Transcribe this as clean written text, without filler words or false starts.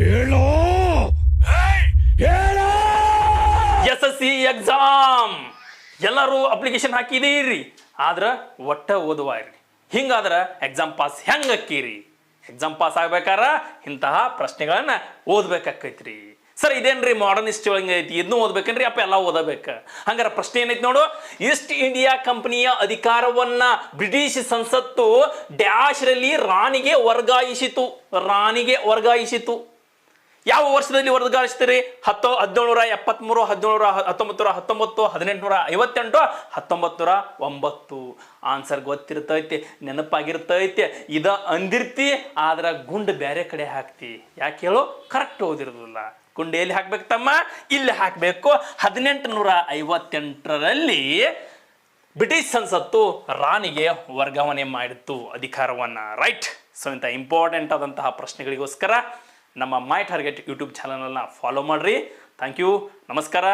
ಹೇಳೋ ಹೇಳೋ. SSC exam ಎಲ್ಲರೂ ಅಪ್ಲಿಕೇಶನ್ ಹಾಕಿದೀರಿ, ಆದ್ರೆ ಒಟ್ಟ ಓದುವಾರಿ. ಹಿಂಗಾದ್ರೆ ಎಕ್ಸಾಮ್ ಪಾಸ್ ಹೆಂಗೆ ಅಕ್ಕೀರಿ? ಎಕ್ಸಾಮ್ ಪಾಸ್ ಆಗ್ಬೇಕಾರ ಇಂತಹ ಪ್ರಶ್ನೆಗಳನ್ನ ಓದ್ಬೇಕಾಕೈತ್ರಿ. ಸರ್ ಇದೇನ್ರಿ ಮಾಡರ್ನ್ ಹಿಸ್ಟ್ರಿ ಒಳಗೆ ಐತಿ, ಇದನ್ನು ಓದ್ಬೇಕೇನ್ರಿ ಅಪ್ಪ ಎಲ್ಲ ಓದಬೇಕು? ಹಂಗಾರೆ ಪ್ರಶ್ನೆ ಏನೈತಿ ನೋಡು. ಈಸ್ಟ್ ಇಂಡಿಯಾ ಕಂಪನಿಯ ಅಧಿಕಾರವನ್ನ ಬ್ರಿಟಿಷ್ ಸಂಸತ್ತು ಡ್ಯಾಶ್ರಲ್ಲಿ ರಾಣಿಗೆ ವರ್ಗಾಯಿಸಿತು. ರಾಣಿಗೆ ವರ್ಗಾಯಿಸಿತು. ಯಾವ ವರ್ಷದಲ್ಲಿ ವರ್ಗಾಯಿಸ್ತೀರಿ? 1773, 1919, 1858, 1909. ಆನ್ಸರ್ ಗೊತ್ತಿರ್ತೈತಿ, ನೆನಪಾಗಿರ್ತೈತಿ. ಇದ ಅಂದಿರ್ತಿ, ಆದ್ರೆ ಗುಂಡು ಬೇರೆ ಕಡೆ ಹಾಕ್ತಿ. ಯಾಕೆ ಹೇಳು? ಕರೆಕ್ಟ್ ಓದಿರೋದಿಲ್ಲ. ಗುಂಡು ಎಲ್ಲಿ ಹಾಕ್ಬೇಕು ತಮ್ಮ? ಇಲ್ಲಿ ಹಾಕಬೇಕು. 1858ರಲ್ಲಿ ಬ್ರಿಟಿಷ್ ಸಂಸತ್ತು ರಾಣಿಗೆ ವರ್ಗಾವಣೆ ಮಾಡಿತ್ತು ಅಧಿಕಾರವನ್ನ. ರೈಟ್. ಸೊ ಇಂಥ ಇಂಪಾರ್ಟೆಂಟ್ ಆದಂತಹ ಪ್ರಶ್ನೆಗಳಿಗೋಸ್ಕರ ನಮ್ಮ ಮೈ ಟಾರ್ಗೆಟ್ ಯೂಟ್ಯೂಬ್ ಚಾನಲನ್ನು ಫಾಲೋ ಮಾಡಿರಿ. Thank you. ನಮಸ್ಕಾರ.